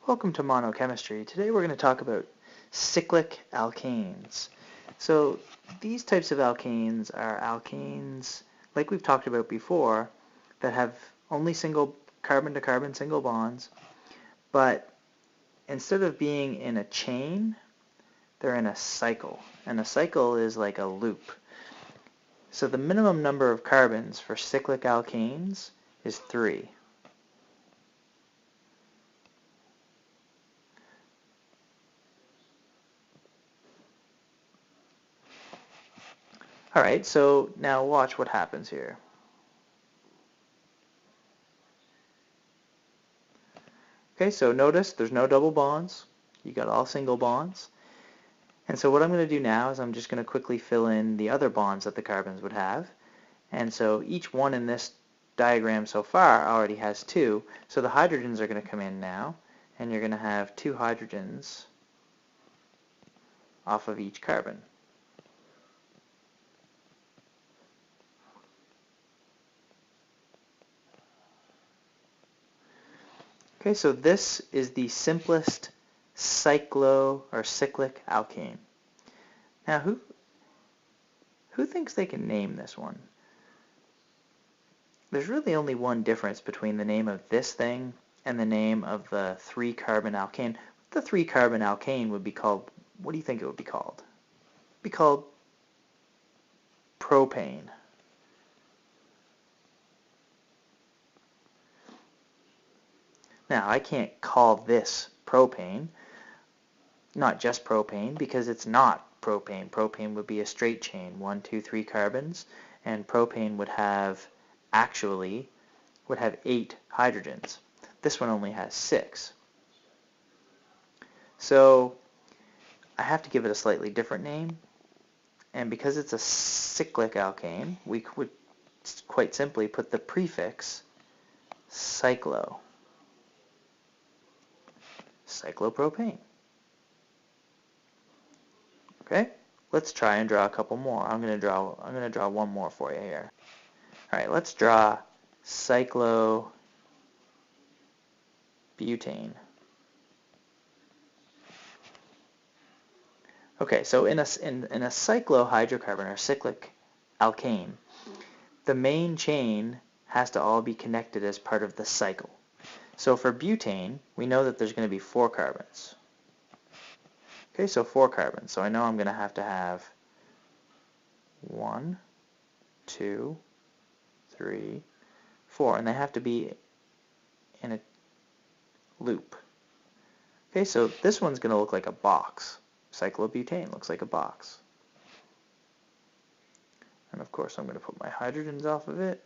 Welcome to monochemistry. Today we're going to talk about cyclic alkanes. So these types of alkanes are alkanes, like we've talked about before, that have only single carbon-to-carbon single bonds, but instead of being in a chain, they're in a cycle. And a cycle is like a loop. So the minimum number of carbons for cyclic alkanes is 3. Alright, so now watch what happens here. Okay, so notice there's no double bonds. You got all single bonds. And so what I'm going to do now is I'm just going to quickly fill in the other bonds that the carbons would have. And so each one in this diagram so far already has 2. So the hydrogens are going to come in now, and you're going to have 2 hydrogens off of each carbon. Okay, so this is the simplest cyclic alkane. Now, who thinks they can name this one? There's really only one difference between the name of this thing and the name of the 3-carbon alkane. The 3-carbon alkane would be called, what do you think it would be called? It would be called propane. Now, I can't call this propane, not just propane, because it's not propane. Propane would be a straight chain, 1, 2, 3 carbons, and propane would have 8 hydrogens. This one only has 6. So I have to give it a slightly different name, and because it's a cyclic alkane, we would quite simply put the prefix cyclopropane. Okay, let's try and draw a couple more. I'm going to draw one more for you here. All right, let's draw cyclobutane. Okay, so in a cyclohydrocarbon or cyclic alkane, the main chain has to all be connected as part of the cycle. So for butane, we know that there's going to be 4 carbons. Okay, so 4 carbons. So I know I'm going to have 1, 2, 3, 4, and they have to be in a loop. Okay, so this one's going to look like a box. Cyclobutane looks like a box. And of course I'm going to put my hydrogens off of it.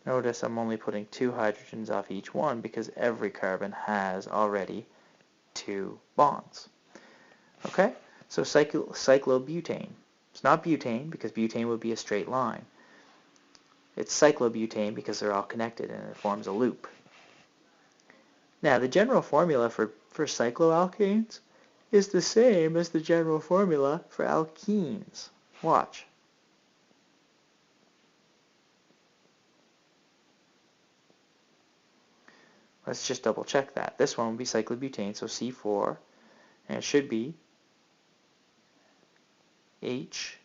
Notice I'm only putting 2 hydrogens off each one because every carbon has already 2 bonds. Okay, so cyclobutane. It's not butane because butane would be a straight line. It's cyclobutane because they're all connected and it forms a loop. Now the general formula for cycloalkanes is the same as the general formula for alkenes. Watch. Let's just double check that. This one will be cyclobutane, so C4, and it should be H8.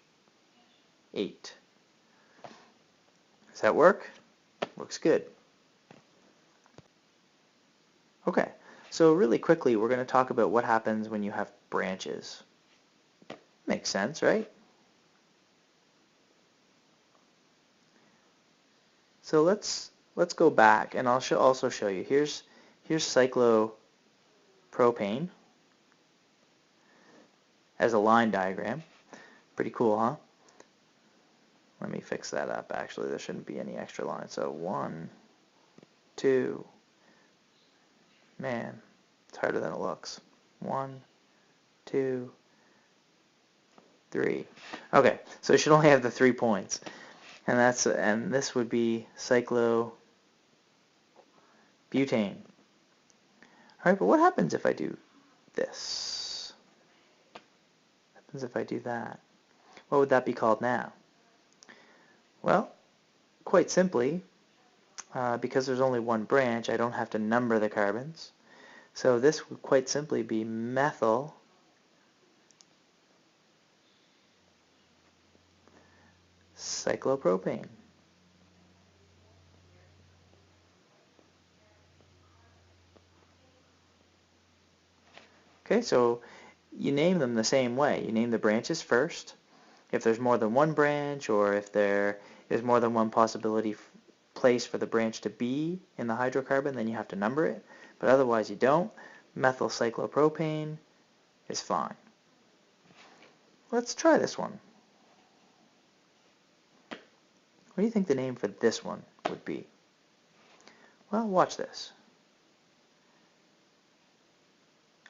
Does that work? Looks good. Okay, so really quickly we're going to talk about what happens when you have branches. Makes sense, right? So let's go back, and I'll also show you. Here's cyclopropane as a line diagram. Pretty cool, huh? Let me fix that up. Actually, there shouldn't be any extra lines. So 1, 2. Man, it's harder than it looks. 1, 2, 3. Okay, so it should only have the 3 points. And this would be cyclobutane. Alright, but what happens if I do this? What happens if I do that? What would that be called now? Well, quite simply, because there's only one branch, I don't have to number the carbons. So this would quite simply be methyl cyclopropane. Okay, so you name them the same way. You name the branches first. If there's more than one branch, or if there is more than one possibility place for the branch to be in the hydrocarbon, then you have to number it. But otherwise you don't. Methyl cyclopropane is fine. Let's try this one. What do you think the name for this one would be? Well, watch this.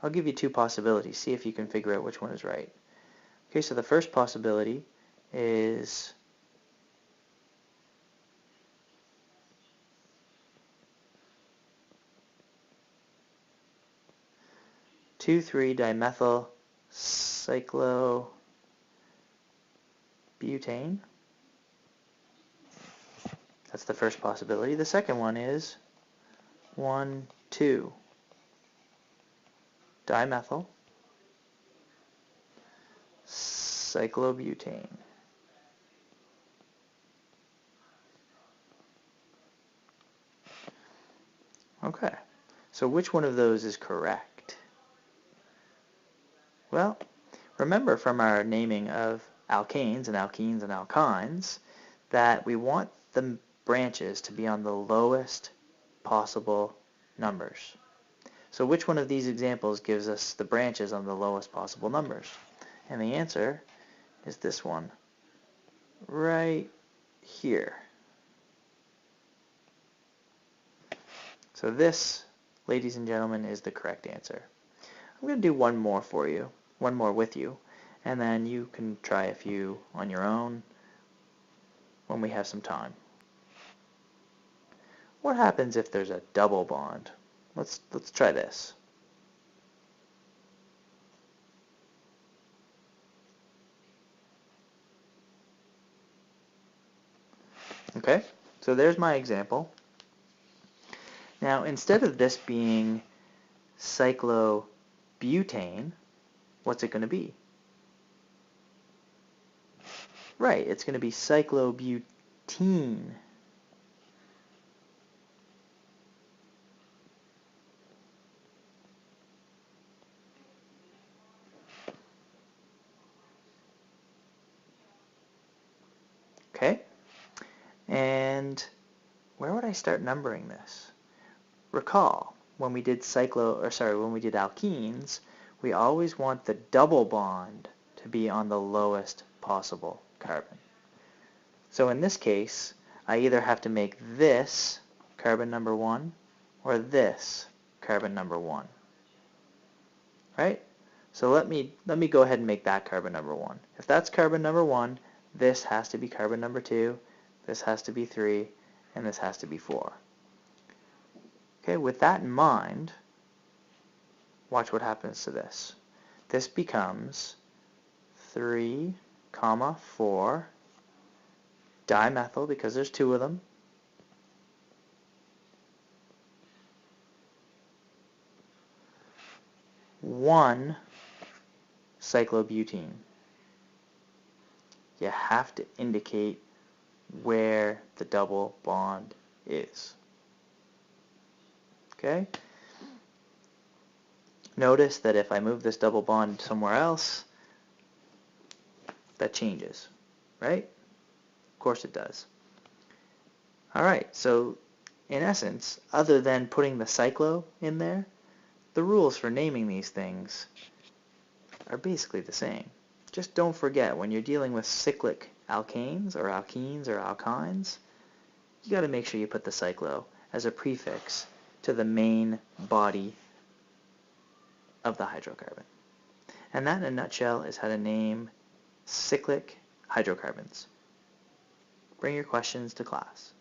I'll give you two possibilities. See if you can figure out which one is right. Okay, so the first possibility is (2,3-dimethyl cyclobutane). That's the first possibility. The second one is 1,2-dimethyl cyclobutane. Okay, so which one of those is correct? Well, remember from our naming of alkanes and alkenes and alkynes that we want the branches to be on the lowest possible numbers. So which one of these examples gives us the branches on the lowest possible numbers? And the answer is this one right here. So this, ladies and gentlemen, is the correct answer. I'm going to do one more for you, one more with you, and then you can try a few on your own when we have some time. What happens if there's a double bond? Let's try this. Okay, so there's my example. Now, instead of this being cyclobutane, what's it going to be? Right, it's going to be cyclobutene. Okay, and where would I start numbering this? Recall, when we did alkenes, we always want the double bond to be on the lowest possible carbon. So in this case, I either have to make this carbon number 1 or this carbon number 1. Right? So let me go ahead and make that carbon number 1. If that's carbon number 1, this has to be carbon number 2, this has to be 3, and this has to be 4. Okay, with that in mind, watch what happens to this. This becomes 3, 4 dimethyl, because there's 2 of them, one cyclobutene. You have to indicate where the double bond is. Okay? Notice that if I move this double bond somewhere else, that changes, right? Of course it does. Alright, so in essence, other than putting the cyclo in there, the rules for naming these things are basically the same. Just don't forget, when you're dealing with cyclic alkanes or alkenes or alkynes, you got to make sure you put the cyclo as a prefix to the main body of the hydrocarbon. And that in a nutshell is how to name cyclic hydrocarbons. Bring your questions to class.